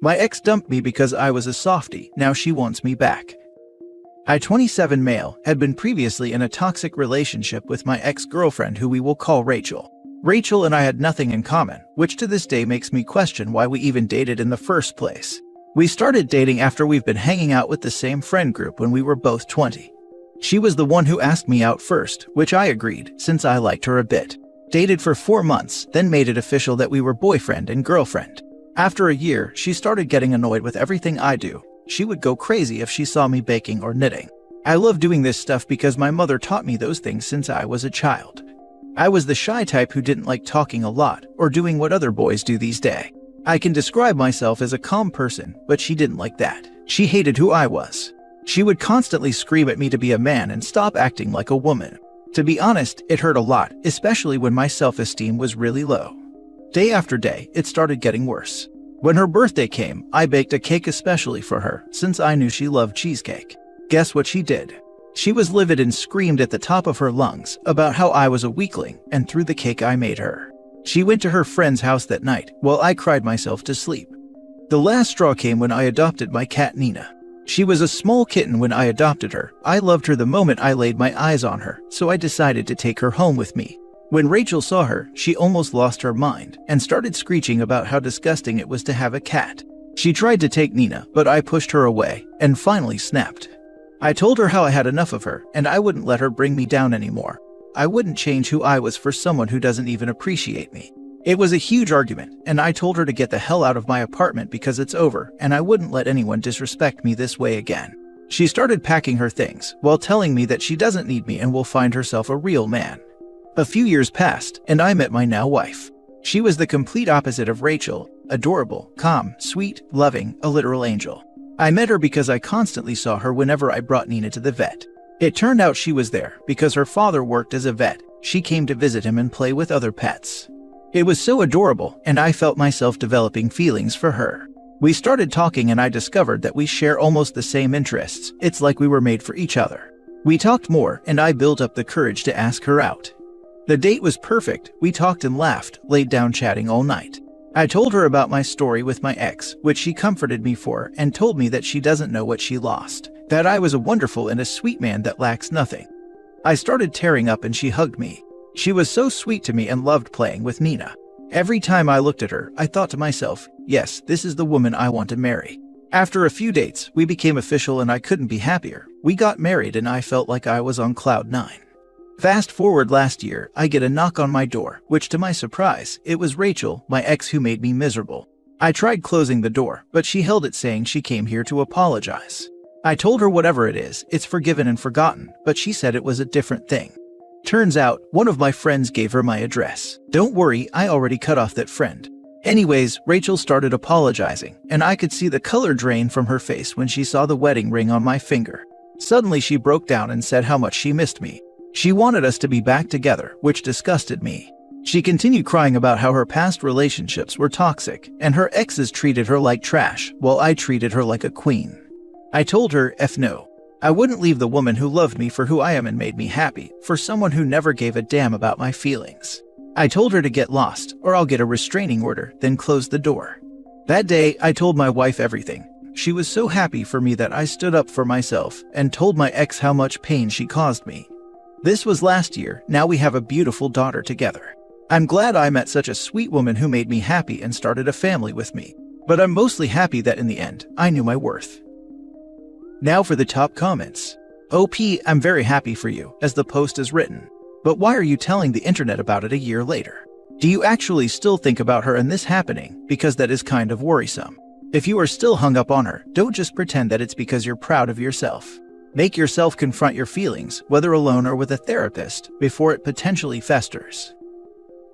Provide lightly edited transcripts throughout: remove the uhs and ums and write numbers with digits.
My ex dumped me because I was a softie, now she wants me back. I, 27 male, had been previously in a toxic relationship with my ex-girlfriend who we will call Rachel. Rachel and I had nothing in common, which to this day makes me question why we even dated in the first place. We started dating after we've been hanging out with the same friend group when we were both 20. She was the one who asked me out first, which I agreed, since I liked her a bit. Dated for 4 months, then made it official that we were boyfriend and girlfriend. After a year, she started getting annoyed with everything I do. She would go crazy if she saw me baking or knitting. I love doing this stuff because my mother taught me those things since I was a child. I was the shy type who didn't like talking a lot or doing what other boys do these days. I can describe myself as a calm person, but she didn't like that. She hated who I was. She would constantly scream at me to be a man and stop acting like a woman. To be honest, it hurt a lot, especially when my self-esteem was really low. Day after day, it started getting worse. When her birthday came, I baked a cake especially for her, since I knew she loved cheesecake. Guess what she did? She was livid and screamed at the top of her lungs about how I was a weakling and threw the cake I made her. She went to her friend's house that night, while I cried myself to sleep. The last straw came when I adopted my cat Nina. She was a small kitten when I adopted her. I loved her the moment I laid my eyes on her, so I decided to take her home with me. When Rachel saw her, she almost lost her mind and started screeching about how disgusting it was to have a cat. She tried to take Nina, but I pushed her away and finally snapped. I told her how I had enough of her and I wouldn't let her bring me down anymore. I wouldn't change who I was for someone who doesn't even appreciate me. It was a huge argument, and I told her to get the hell out of my apartment because it's over and I wouldn't let anyone disrespect me this way again. She started packing her things while telling me that she doesn't need me and will find herself a real man. A few years passed, and I met my now wife. She was the complete opposite of Rachel, adorable, calm, sweet, loving, a literal angel. I met her because I constantly saw her whenever I brought Nina to the vet. It turned out she was there because her father worked as a vet. She came to visit him and play with other pets. It was so adorable, and I felt myself developing feelings for her. We started talking and I discovered that we share almost the same interests. It's like we were made for each other. We talked more, and I built up the courage to ask her out. The date was perfect. We talked and laughed, laid down chatting all night. I told her about my story with my ex, which she comforted me for and told me that she doesn't know what she lost, that I was a wonderful and a sweet man that lacks nothing. I started tearing up and she hugged me. She was so sweet to me and loved playing with Nina. Every time I looked at her, I thought to myself, yes, this is the woman I want to marry. After a few dates, we became official and I couldn't be happier. We got married and I felt like I was on cloud 9. Fast forward last year, I get a knock on my door, which to my surprise, it was Rachel, my ex, who made me miserable. I tried closing the door, but she held it saying she came here to apologize. I told her whatever it is, it's forgiven and forgotten, but she said it was a different thing. Turns out, one of my friends gave her my address. Don't worry, I already cut off that friend. Anyways, Rachel started apologizing, and I could see the color drain from her face when she saw the wedding ring on my finger. Suddenly she broke down and said how much she missed me. She wanted us to be back together, which disgusted me. She continued crying about how her past relationships were toxic, and her exes treated her like trash, while I treated her like a queen. I told her, F no. I wouldn't leave the woman who loved me for who I am and made me happy, for someone who never gave a damn about my feelings. I told her to get lost, or I'll get a restraining order, then close the door. That day, I told my wife everything. She was so happy for me that I stood up for myself, and told my ex how much pain she caused me. This was last year. Now we have a beautiful daughter together. I'm glad I met such a sweet woman who made me happy and started a family with me. But I'm mostly happy that in the end, I knew my worth. Now for the top comments. OP, I'm very happy for you, as the post is written. But why are you telling the internet about it a year later? Do you actually still think about her and this happening? Because that is kind of worrisome. If you are still hung up on her, don't just pretend that it's because you're proud of yourself. Make yourself confront your feelings, whether alone or with a therapist, before it potentially festers.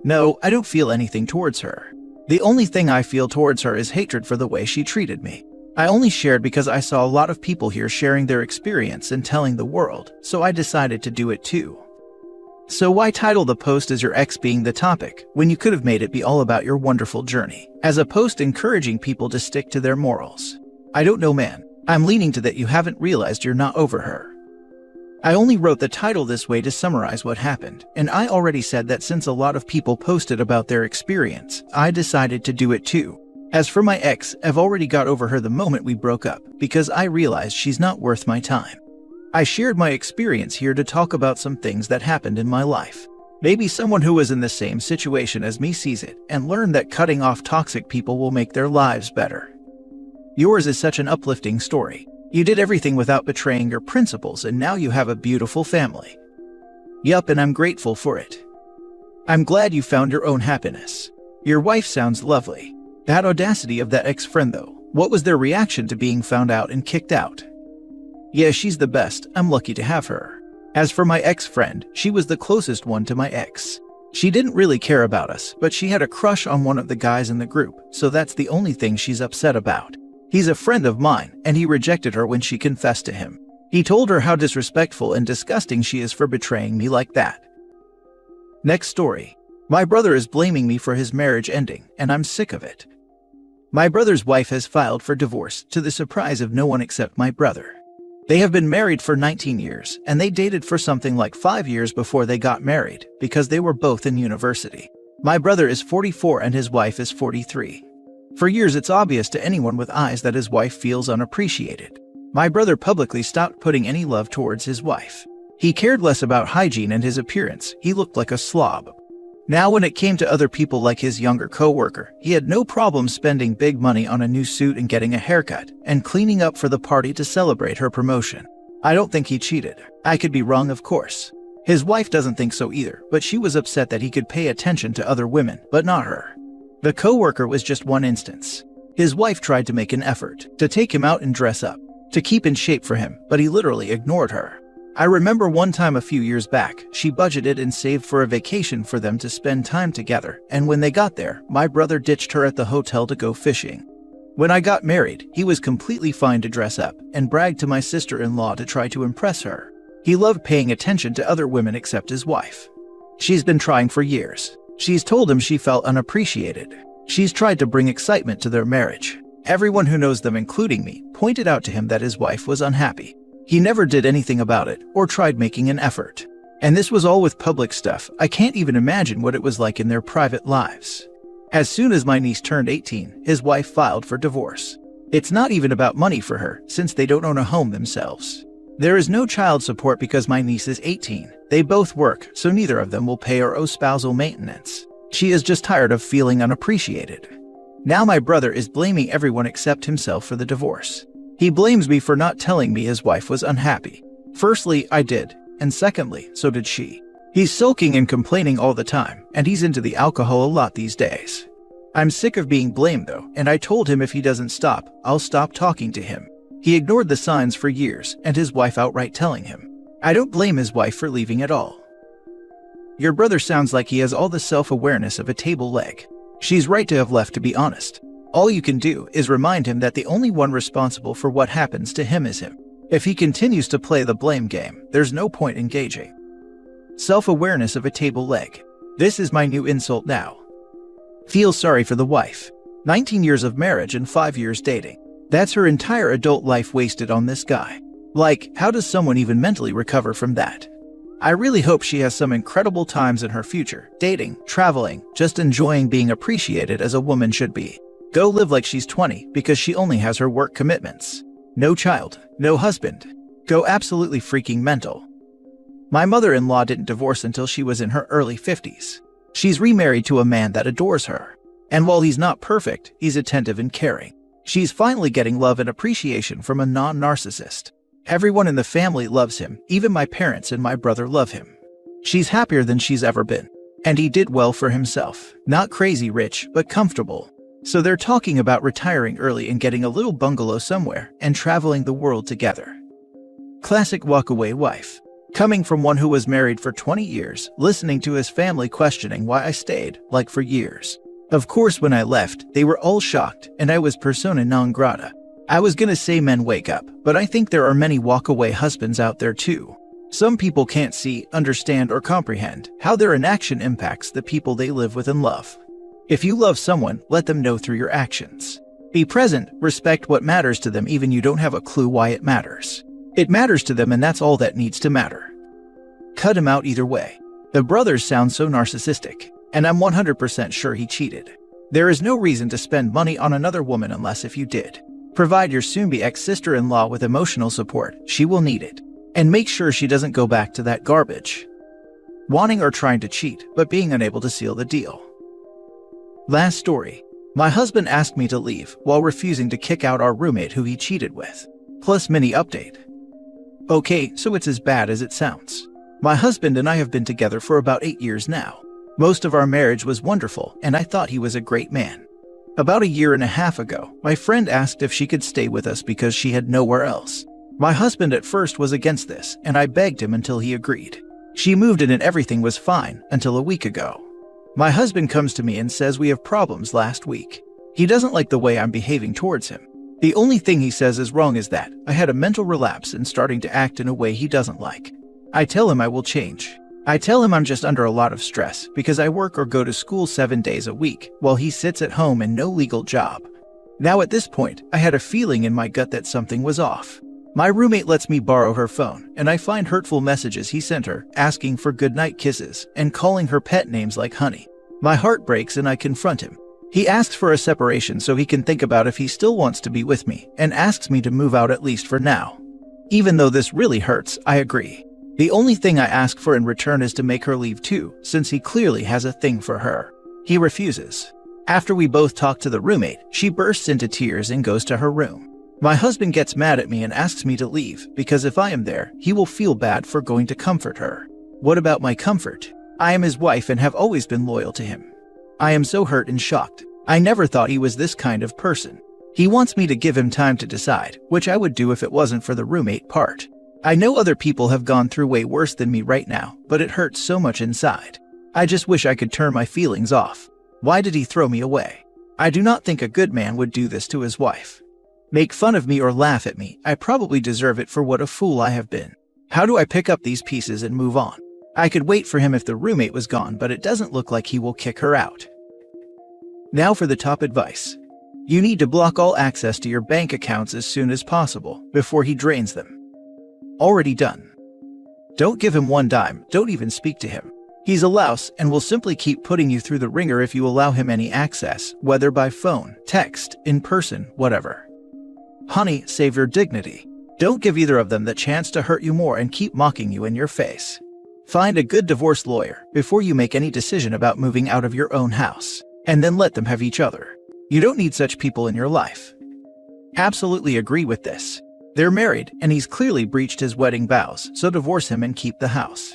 No, I don't feel anything towards her. The only thing I feel towards her is hatred for the way she treated me. I only shared because I saw a lot of people here sharing their experience and telling the world, so I decided to do it too. So why title the post as your ex being the topic, when you could have made it be all about your wonderful journey, as a post encouraging people to stick to their morals? I don't know, man. I'm leaning to that you haven't realized you're not over her. I only wrote the title this way to summarize what happened, and I already said that since a lot of people posted about their experience, I decided to do it too. As for my ex, I've already got over her the moment we broke up because I realized she's not worth my time. I shared my experience here to talk about some things that happened in my life. Maybe someone who was in the same situation as me sees it and learn that cutting off toxic people will make their lives better. Yours is such an uplifting story. You did everything without betraying your principles and now you have a beautiful family. Yup, and I'm grateful for it. I'm glad you found your own happiness. Your wife sounds lovely. That audacity of that ex-friend though, what was their reaction to being found out and kicked out? Yeah, she's the best, I'm lucky to have her. As for my ex-friend, she was the closest one to my ex. She didn't really care about us, but she had a crush on one of the guys in the group, so that's the only thing she's upset about. He's a friend of mine, and he rejected her when she confessed to him. He told her how disrespectful and disgusting she is for betraying me like that. Next story. My brother is blaming me for his marriage ending, and I'm sick of it. My brother's wife has filed for divorce, to the surprise of no one except my brother. They have been married for 19 years, and they dated for something like 5 years before they got married, because they were both in university. My brother is 44 and his wife is 43. For years it's obvious to anyone with eyes that his wife feels unappreciated. My brother publicly stopped putting any love towards his wife. He cared less about hygiene and his appearance, he looked like a slob. Now when it came to other people like his younger co-worker, he had no problem spending big money on a new suit and getting a haircut, and cleaning up for the party to celebrate her promotion. I don't think he cheated. I could be wrong, of course. His wife doesn't think so either, but she was upset that he could pay attention to other women, but not her. The co-worker was just one instance. His wife tried to make an effort to take him out and dress up, to keep in shape for him, but he literally ignored her. I remember one time a few years back, she budgeted and saved for a vacation for them to spend time together, and when they got there, my brother ditched her at the hotel to go fishing. When I got married, he was completely fine to dress up, and bragged to my sister-in-law to try to impress her. He loved paying attention to other women except his wife. She's been trying for years. She's told him she felt unappreciated. She's tried to bring excitement to their marriage. Everyone who knows them, including me, pointed out to him that his wife was unhappy. He never did anything about it, or tried making an effort. And this was all with public stuff. I can't even imagine what it was like in their private lives. As soon as my niece turned 18, his wife filed for divorce. It's not even about money for her, since they don't own a home themselves. There is no child support because my niece is 18. They both work, so neither of them will pay or owe spousal maintenance. She is just tired of feeling unappreciated. Now my brother is blaming everyone except himself for the divorce. He blames me for not telling me his wife was unhappy. Firstly, I did, and secondly, so did she. He's sulking and complaining all the time, and he's into the alcohol a lot these days. I'm sick of being blamed though, and I told him if he doesn't stop, I'll stop talking to him. He ignored the signs for years, and his wife outright telling him. I don't blame his wife for leaving at all. Your brother sounds like he has all the self-awareness of a table leg. She's right to have left, to be honest. All you can do is remind him that the only one responsible for what happens to him is him. If he continues to play the blame game, there's no point engaging. Self-awareness of a table leg. This is my new insult now. Feel sorry for the wife. 19 years of marriage and 5 years dating. That's her entire adult life wasted on this guy. Like, how does someone even mentally recover from that? I really hope she has some incredible times in her future, dating, traveling, just enjoying being appreciated as a woman should be. Go live like she's 20 because she only has her work commitments. No child, no husband. Go absolutely freaking mental. My mother-in-law didn't divorce until she was in her early 50s. She's remarried to a man that adores her. And while he's not perfect, he's attentive and caring. She's finally getting love and appreciation from a non-narcissist. Everyone in the family loves him, even my parents and my brother love him. She's happier than she's ever been. And he did well for himself. Not crazy rich, but comfortable. So they're talking about retiring early and getting a little bungalow somewhere and traveling the world together. Classic walkaway wife. Coming from one who was married for 20 years, listening to his family questioning why I stayed, like for years. Of course, when I left, they were all shocked, and I was persona non grata. I was gonna say men wake up, but I think there are many walkaway husbands out there too. Some people can't see, understand, or comprehend how their inaction impacts the people they live with and love. If you love someone, let them know through your actions. Be present, respect what matters to them even you don't have a clue why it matters. It matters to them and that's all that needs to matter. Cut him out either way. The brothers sound so narcissistic, and I'm 100% sure he cheated. There is no reason to spend money on another woman unless if you did. Provide your soon-be ex-sister-in-law with emotional support, she will need it. And make sure she doesn't go back to that garbage. Wanting or trying to cheat, but being unable to seal the deal. Last story. My husband asked me to leave while refusing to kick out our roommate who he cheated with. Plus mini update. Okay, so it's as bad as it sounds. My husband and I have been together for about 8 years now. Most of our marriage was wonderful, and I thought he was a great man. About a year and a half ago, my friend asked if she could stay with us because she had nowhere else. My husband at first was against this, and I begged him until he agreed. She moved in and everything was fine until a week ago. My husband comes to me and says we have problems last week. He doesn't like the way I'm behaving towards him. The only thing he says is wrong is that I had a mental relapse and starting to act in a way he doesn't like. I tell him I will change. I tell him I'm just under a lot of stress because I work or go to school 7 days a week while he sits at home and no legal job. Now at this point, I had a feeling in my gut that something was off. My roommate lets me borrow her phone, and I find hurtful messages he sent her, asking for goodnight kisses and calling her pet names like honey. My heart breaks and I confront him. He asks for a separation so he can think about if he still wants to be with me, and asks me to move out at least for now. Even though this really hurts, I agree. The only thing I ask for in return is to make her leave too, since he clearly has a thing for her. He refuses. After we both talk to the roommate, she bursts into tears and goes to her room. My husband gets mad at me and asks me to leave, because if I am there, he will feel bad for going to comfort her. What about my comfort? I am his wife and have always been loyal to him. I am so hurt and shocked. I never thought he was this kind of person. He wants me to give him time to decide, which I would do if it wasn't for the roommate part. I know other people have gone through way worse than me right now, but it hurts so much inside. I just wish I could turn my feelings off. Why did he throw me away? I do not think a good man would do this to his wife. Make fun of me or laugh at me, I probably deserve it for what a fool I have been. How do I pick up these pieces and move on? I could wait for him if the roommate was gone, but it doesn't look like he will kick her out. Now for the top advice. You need to block all access to your bank accounts as soon as possible, before he drains them. Already done. Don't give him one dime, don't even speak to him. He's a louse and will simply keep putting you through the ringer if you allow him any access, whether by phone, text, in person, whatever. Honey, save your dignity. Don't give either of them the chance to hurt you more and keep mocking you in your face. Find a good divorce lawyer before you make any decision about moving out of your own house, and then let them have each other. You don't need such people in your life. Absolutely agree with this. They're married, and he's clearly breached his wedding vows, so divorce him and keep the house.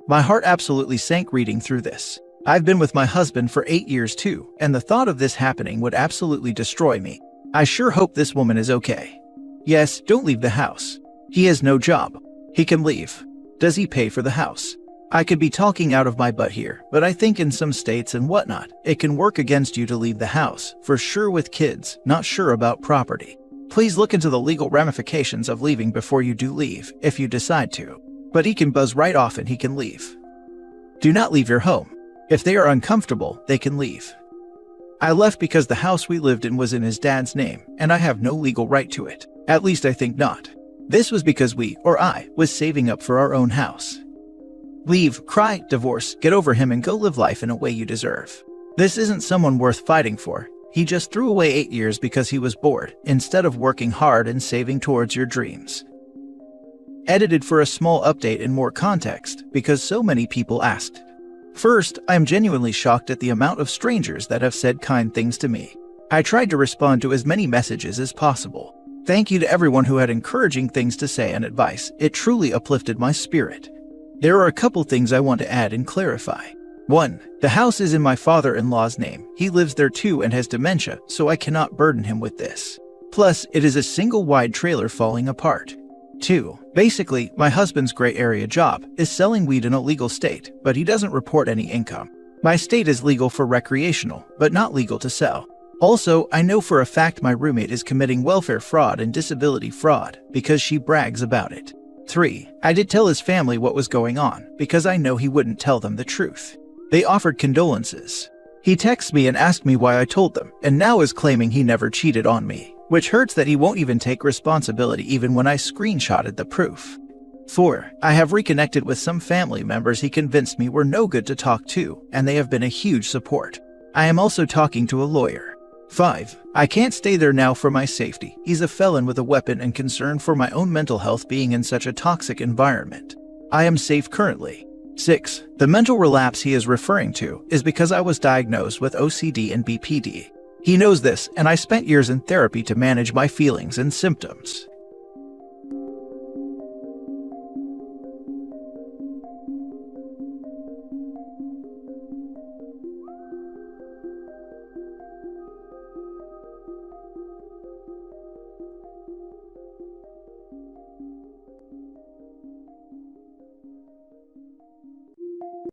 My heart absolutely sank reading through this. I've been with my husband for 8 years too, and the thought of this happening would absolutely destroy me. I sure hope this woman is okay. Yes, don't leave the house. He has no job. He can leave. Does he pay for the house? I could be talking out of my butt here, but I think in some states and whatnot, it can work against you to leave the house, for sure with kids, not sure about property. Please look into the legal ramifications of leaving before you do leave, if you decide to. But he can buzz right off and he can leave. Do not leave your home. If they are uncomfortable, they can leave. I left because the house we lived in was in his dad's name, and I have no legal right to it. At least I think not. This was because I was saving up for our own house. Leave, cry, divorce, get over him and go live life in a way you deserve. This isn't someone worth fighting for. He just threw away 8 years because he was bored, instead of working hard and saving towards your dreams. Edited for a small update and more context, because so many people asked. First, I am genuinely shocked at the amount of strangers that have said kind things to me. I tried to respond to as many messages as possible. Thank you to everyone who had encouraging things to say and advice. It truly uplifted my spirit. There are a couple things I want to add and clarify. 1. The house is in my father-in-law's name. He lives there too and has dementia, so I cannot burden him with this. Plus, it is a single wide trailer falling apart. 2. Basically, my husband's gray area job is selling weed in a legal state, but he doesn't report any income. My state is legal for recreational, but not legal to sell. Also, I know for a fact my roommate is committing welfare fraud and disability fraud because she brags about it. 3. I did tell his family what was going on because I know he wouldn't tell them the truth. They offered condolences. He texted me and asked me why I told them, and now is claiming he never cheated on me, which hurts that he won't even take responsibility even when I screenshotted the proof. 4. I have reconnected with some family members he convinced me were no good to talk to, and they have been a huge support. I am also talking to a lawyer. 5. I can't stay there now for my safety. He's a felon with a weapon and concern for my own mental health being in such a toxic environment. I am safe currently. 6. The mental relapse he is referring to is because I was diagnosed with OCD and BPD. He knows this, and I spent years in therapy to manage my feelings and symptoms.